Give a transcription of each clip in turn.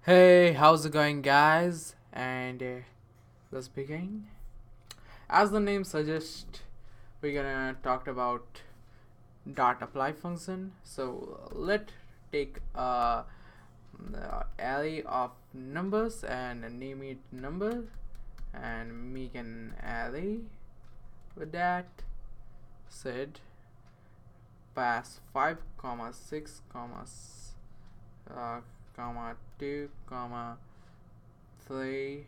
Hey, how's it going, guys? And let's begin. As the name suggests, we're gonna talk about dot apply function. So let's take array of numbers and name it number, and make an array with that. Said pass 5 comma 6 comma 2 comma 3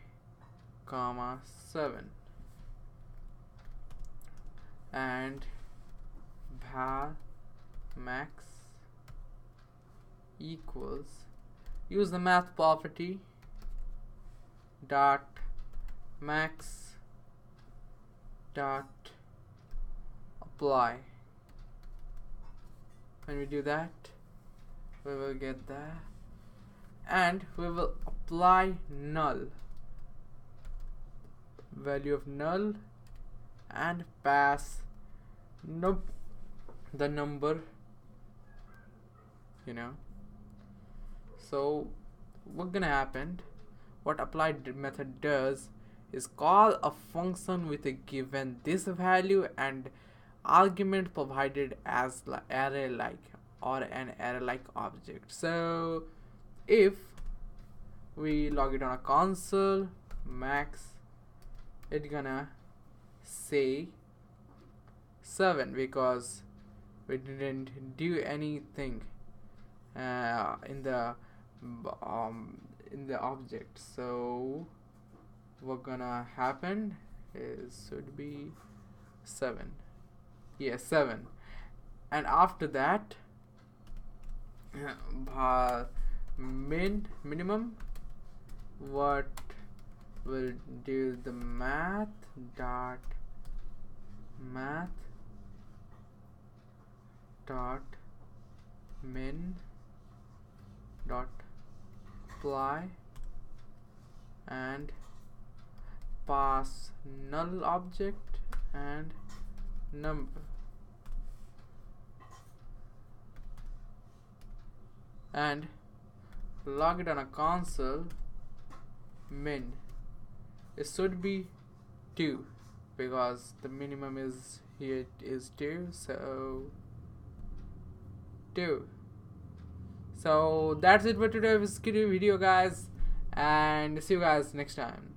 comma 7 and var max equals, use the math property dot max dot apply. When we do that, we will get that, and we will apply null, value of null, and pass the number, so what's gonna happen, what applied method does is call a function with a given this value and argument provided as array like or an array like object. So if we log it on a console max, it's gonna say 7 because we didn't do anything in the object. So what gonna happen is should be 7. Yes, 7. And after that minimum, what will do the math dot min dot apply and pass null object and number, and log it on a console min. It should be 2 because the minimum is here is 2, so 2. So that's it for today's video, guys, and see you guys next time.